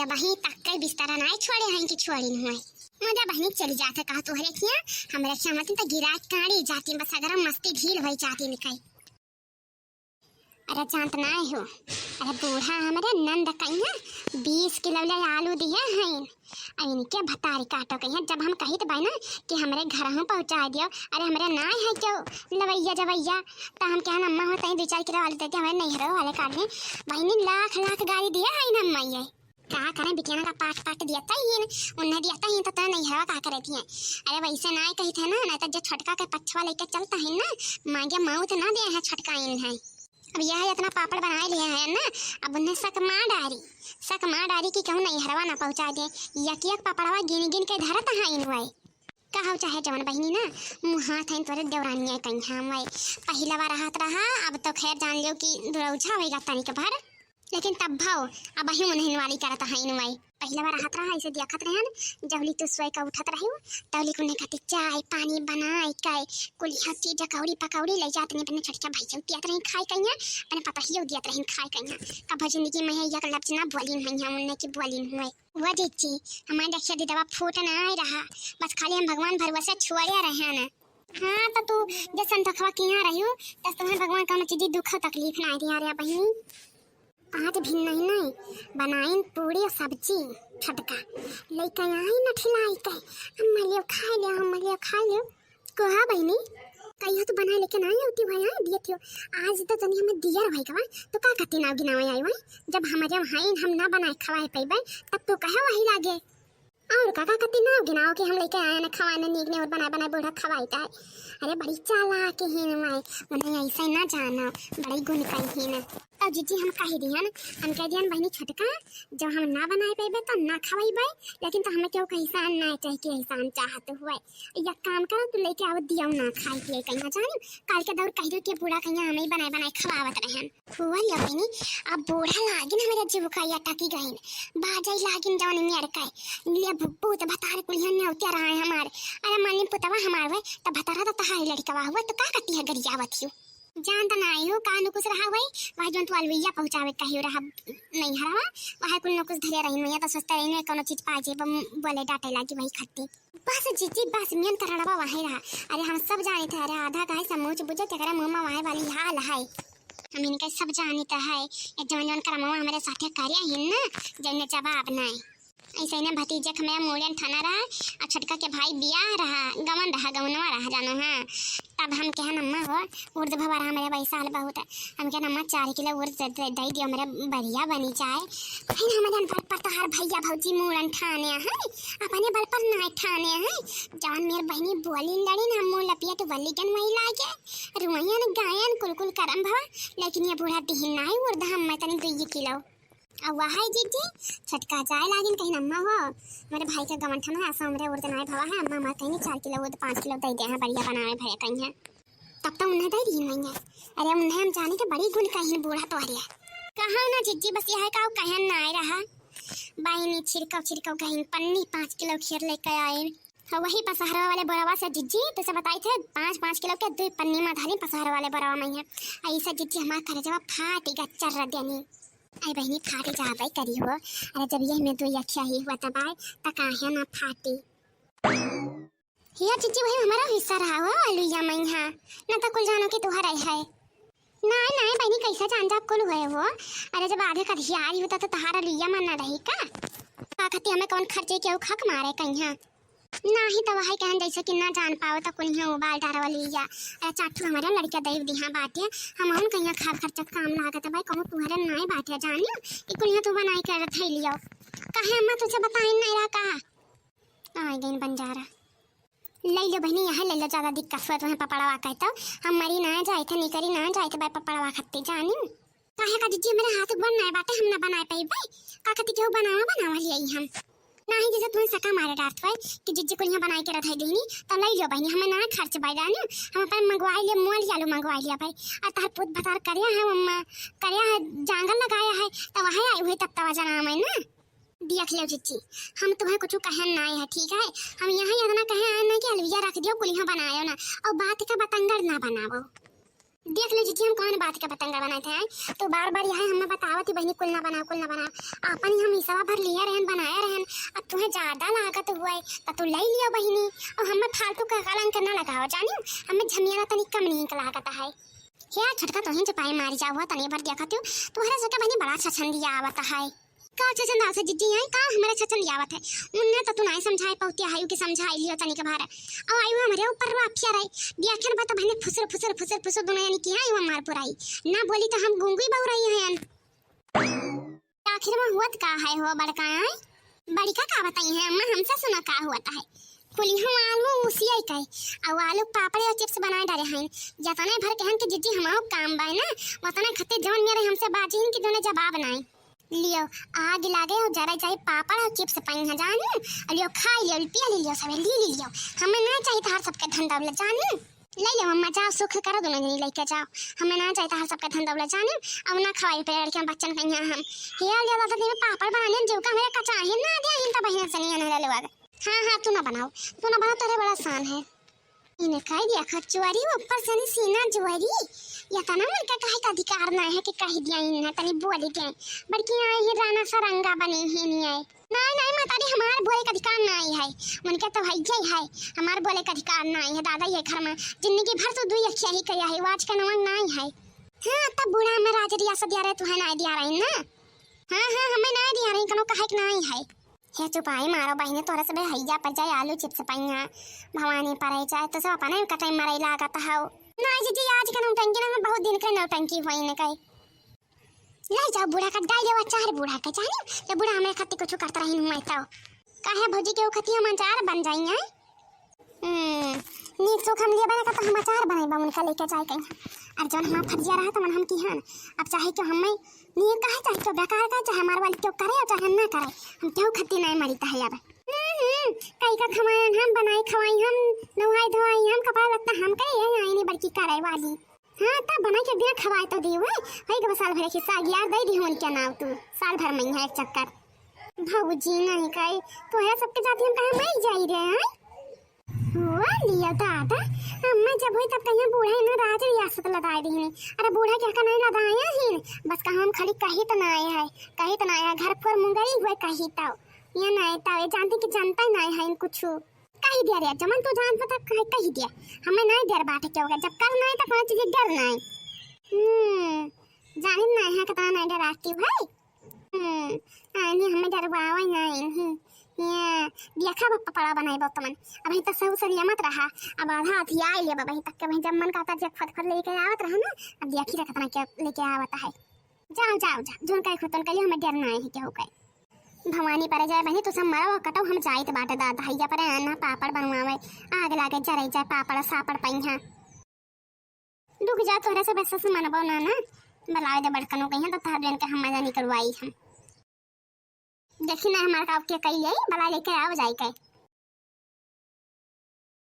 ये बही तक के बिस्तरा नहीं छोड़े हैं कि छोड़ी नहीं मुझे बहनी चली जाते कहा तोहरे खिया हमरे खिया मत तो गिरा काड़ी जाती बस अगर मस्ती ढील हो जाती निकाई। अरे जानत ना हो अरे बूढ़ा हमारे नंद कहिया 20 किलो ले आलू दिया है इनके भतारी काटो कहिया जब हम कही तो भाई ना कि हमारे घर हम पहुंचा दियो अरे हमारे ना है क्यों लवैया जवैया तो हम क्या अम्मा होता है 2-4 किलो आलू देते हमारे नहीं वाले काटने बहनी लाख लाख गाड़ी दिया है ना अम्मा ये क्या करें बिटिया का पाट दिया था ही उन्हें दिया था ही तो नहीं हवा क्या करे थी अरे वैसे ना कही थे ना नहीं तो जो छटका के पछवा लेके चलता है ना मांगे माउथ ना दिया है छटका इन है अब यह इतना पापड़ बना लिया है ना अब उन्हें शक मार डारी कि कहूँ नहीं हरवा ना पहुँचा दे यक यक पापड़वा गिन गिन के धरत है इन वही कहो चाहे जवन बहनी ना मुँह हाथ है तोरे देवरानिया कहीं हम वही पहला बार हाथ रहा अब तो खैर जान लियो कि दुरौछा होगा तनी के भर लेकिन तब भाव अब ही उन्हें वाली करता है इन वही पहला बार हाथ रहा ऐसे देखत रहे न जबली तो सोई का उठत रही तबली को नहीं खाती चाय पानी बनाए काय कुल हर चीज कौड़ी पकौड़ी ले जाते नहीं अपने छटका भाई से दिया रही खाई कहिया अपने पता ही दिया रही खाई कहिया कब जिंदगी में है एक लफ्ज ना बोली नहीं हम उन्हें की बोली हुए वो जी हमारे देखिए दी दवा फूट ना ही रहा बस खाली हम भगवान भरोसे छुआया रहे ना। हाँ तो तू जब संतखवा किया रही हो तब तुम्हें भगवान कौन चीज दुख तकलीफ ना दिया रे बहनी आज भी नहीं बनाई पूरी और सब्जी छटका लेकर आई न खिलाई के हम लियो खा लियो कहा बहनी कहियो तो बना लेके नहीं होती भाई हां दिए थियो आज तो तनी हमें दिया भाई का तो का कति ना गिनावे आई भाई जब हमारे हां हम ना बनाए खवाए पेबे तब तो कहे वही लागे और काका कति ना गिनाओ कि हम लेके आए ना खवाने नीकने और बना बूढ़ा खवाईता है अरे बड़ी चालाक है मैं उन्हें ऐसा ना जाना बड़ी गुण कही है ना तब जीजी हम कही दिया ना हम कह दिया बहनी छटका जब हम ना बनाए पेबे तो ना खवाईबे लेकिन तो हमें क्यों कैसा ना चाहे कि ऐसा चाहते हुए या काम करो तो लेके आओ दिया ना खाई पिए कहीं जानी काल के दौर कह के बूढ़ा कहीं हमें बनाए खवावत रहे हुआ लिया बहनी अब बूढ़ा लागिन हमारे जीव का या टकी गईन बाजाई लागिन जवन मेर का ले भूत भतार कुलिया ने उतर रहा है हमारे अरे मानी पुतवा हमारे तब भतारा तो तहारी लड़का हुआ तो का कती है गरियावत हो जानता ना आई हो कानु कुछ रहा भाई वह जो तो अलवैया पहुंचावे कहियो रहा नहीं हरवा वह कुल न कुछ धरे रही मैं तो सोचता रही कोनो चीज पाजे बोले डाटे लागी वही खत्ती बस जीजी बस मियन करड़वा वही रहा अरे हम सब जाने थे अरे आधा गाय समूच बुझे तेरा मुंह वही वाली हाल है हम इनके सब जानते है एक जवन करमवा हमारे साथे कार्य हिन ना जने जवाब नहीं ऐसे ने भतीजे के मेरा मोड़न थाना रहा और छटका के भाई बियाह रहा गवनवा रहा जानो हां तब हम कह नम्मा हो उर्द भवा रहा मेरे बैसाल बहुत है हम कह नम्मा 4 किलो उर्द दे दियो मेरे बढ़िया बनी चाय फिर हमारे बल पर तो हर भैया भौजी मोड़न ठाने है अपने बल पर ना ठाने है जान मेरे बहनी बोली लड़ी ना मुंह लपिया तो वली गन वही लागे रुइया गायन कुलकुल करम भवा लेकिन ये बूढ़ा दिहिन नहीं उर्द हम मैं तनी 2 किलो अब वह है जीजी छटका जाए लागिन कहीं अम्मा हो मेरे भाई के गमन है ऐसा हमरे उर्द नहीं भवा है अम्मा मां कहीं 4 किलो उर्द 5 किलो दे दे हैं बढ़िया बनावे भैया कहीं है तब तो उन्हें दे दी नहीं है अरे उन्हें हम जाने के बड़ी गुण कहीं बूढ़ा तो हरिया कहा ना जीजी बस यह का कहन ना आए रहा बाईनी छिड़काव कहीं पन्नी 5 किलो खीर लेकर आए वही पसहरा वाले बोरावा से जीजी तो सब बताई थे 5 किलो के 2 पन्नी में धारी पसहरा वाले बोरावा में है ऐसा जीजी हमारा करे जब फाटी गच्चर देनी आई बहनी फाटी जा भाई करी हो अरे जब ये में 2 अक्षर ही हुआ तब आए तका है ना फाटी हिया जीजी भाई हमारा हिस्सा रहा हुआ अलुया मैं हां ना तो कुल जानो कि तुम्हारा है ना बहनी कैसा जान जा कुल हुए वो अरे जब आधे का धियारी होता तो तहारा लुया मन ना रही का कहती हमें कौन खर्चे के खक मारे कहीं हां ना ही तो वही कहन जैसे कि ना जान पाओ तो कुल है उबाल डारा वाली या अरे चाटू हमारा लड़का देव दिहा बाटे हम हम कहीं खा खर्चा काम लागत भाई कहूं तुम्हारे नहीं बाटे जानियो कि कुल तो बनाई कर थई लियो काहे अम्मा तुझे बताई नहीं रहा कहा आई दिन बंजारा ले लो बहनी यहाँ ले लो ज्यादा दिक्कत हुआ तुम्हें पपड़वा कहता हम मरी ना जाए थे निकरी ना जाए थे भाई पपड़वा खत्ती जानी काहे का दीजिए मेरे हाथ बन नहीं बाटे हम ना बनाए पाई भाई का कहती क्यों बनावा लिया हम ना ही जैसे तुम्हें सका मारे डांट पाए कि जिज्जी को यहाँ बनाई के रखाई देनी तो ले लो बहनी हमें ना खर्च बाई डालू हम अपन मंगवा लिया मोल आलू मंगवा लिया भाई और तार पुत भतार करिया है मम्मा करिया है जांगल लगाया है तो वहाँ आई हुई तब तवा जना मैं ना देख लो जिज्जी हम तुम्हें कुछ कहन ना है ठीक है हम यहाँ इतना कहे आए ना कि अलविया रख दियो कुलिया बनायो ना और बात का बतंगड़ ना बनावो देख लो जीजी, हम कौन बात का पतंगा बनाए थे आए, तो बार बार यहाँ हमें बतावत बहनी कुल ना बनाओ कुल ना बनाओ। अपन ही हम हिसाब भर लिया रहन बनाया रहन, अब तुम्हें ज्यादा लागत हुआ है तो तू ले लियो बहनी। और हमें फालतू का कलंक ना लगाओ जानियो, हमें झमियाना तनिक कम नहीं का लागत है। क्या छटका तो ही चपाई मारी जाओ तनी भर देखा तू तुम्हारे से बहनी बड़ा छछंदिया आवत है। का छछन दास जीजी है का हमारे छछन आवत है, उन्ने तो तू नहीं समझाए पौती आयु के समझाई लियो तनी के बाहर। और आयु हमारे ऊपर वापिया रही देखन बा तो बहनी फुसर फुसर फुसर फुसर दुनिया ने किया आयु हमार पुराई ना बोली तो हम गुंगुई बहु रही हैं। आखिर में हुआ का है हो बड़का है बड़ी का बताई है अम्मा, हमसे सुना का हुआ है। बोली हम आलू उसिया कहे और आलू पापड़ और चिप्स बनाए डाले हैं जतने भर कहन के जीजी हमारो काम बाय ना वतने खते जवन मेरे हमसे बाजी इनके जोने जवाब नहीं लियो। आग लागे और जरा जाए पापड़ और चिप्स पाई है जानू, लियो खा लियो पिया लियो सब ले लियो। हमें ना चाहिए हर सबके धन दौलत जानू, ले लो अम्मा जाओ सुख करो दोनों जनी लेके जाओ। हमें ना चाहिए हर सबके धन दौलत जानू, अब ना खवाई पे लड़कियां बच्चन कहीं हम हिया लिया दादा दिन पापड़ बनाने जो का मेरे कच्चा है ना दिया इनका बहन से नहीं आने ले। हाँ तू ना बनाओ तेरे बड़ा आसान है। इन्हें कह दिया खचुआरी ऊपर से नहीं सीना जुआरी या तना मन का कहे का अधिकार ना है कि कह दिया इन्हें तनी बोली के बड़की आए ही राना सरंगा बने ही नहीं आए। नहीं मातारी हमार बोले का अधिकार नहीं है, मन के तो भैया है हमार बोले का अधिकार नहीं है। दादा ये घर में जिंदगी भर तो दुई अखिया ही कया है आज का नमन नहीं है। हाँ तब बूढ़ा में राज रियासत दिया रहे तुहे नहीं दिया रही ना। हाँ हमें नहीं दिया रही कनो कहे नहीं है। हे चुपाई मारो बहने तोरा से हैया पर जाए आलू चिप्स पाइया भवानी पर जाए तो सब अपने कटाई मरई लागत है ना जीजी। आज का नौटंकी ना बहुत दिन के नौटंकी हुई ने कई ले जाओ बूढ़ा का डाल देवा चार बूढ़ा का जानी जब बूढ़ा हमें खत्ती कुछ करता रही मैं तो काहे भौजी के खत्ती हम अचार बन जाएंगे। नीक चोख हम लिए बना का तो हम अचार बनाई उनका लेके जाए कहीं और जब हम फर्जिया रहा तो मन हम की हन अब चाहे तो हमें नहीं कहे चाहे तो बेकार का चाहे हमारे वाली तो करे और चाहे ना करे हम क्यों खत्ती नहीं मरीता है अब। कई का खवाएं हम बनाई खवाई हम नहाई धोई हम कपड़ा लगता हम करे यही आई नहीं बड़की करे वाली। हाँ तब बना के दिन खवाए तो दी हुए भाई के साल भर खिस्सा यार दे दी होन क्या नाव तू साल भर में है एक चक्कर भौजी नहीं कहे तो है सबके साथ हम कहां मैं जाई रे हैं हुआ लिया दादा अम्मा जब हुई तब कहीं बूढ़ा ने राज रियासत लदाई दी नहीं। अरे बूढ़ा क्या का नहीं लदाया ही बस कहा हम खाली कही तो ना आए है कही तो ना आया घर पर मुंगरी हुए कही तो ये नहीं तो ये जानती कि जानता ही नहीं है इन कुछ कही दिया रे जमन तो जान पता कही दिया हमें नहीं डर बाटे क्या होगा जब कर नहीं तो कोई चीज डर नहीं। जानी नहीं है कितना नहीं डराती भाई आनी हमें डरवावा नहीं ये देखा बापा पड़ा बनाई बहुत मन अभी तक सब सरिया मत रहा अब आधा हाथ आ लिया बाबा तक के भाई जब मन करता जब फटफट लेके आवत रहा ना अब देखी रहा कितना क्या लेके आवत है। जाओ जोन का खुतन के लिए हमें डरना है क्या हो गए भवानी पर जाए बहनी तो सब मरो कटो हम जाए तो बाटे दादा हैया पर आना पापड़ बनवावे आग लागे जरई जाए पापड़ सापड़ पहिया दुख जा तोरे से बस से मनबो ना बलावे दे बड़कनो कहिया तो तार देन के हम मजा निकलवाई हम देखी ना हमार का के कही है बला लेके आओ जाए के।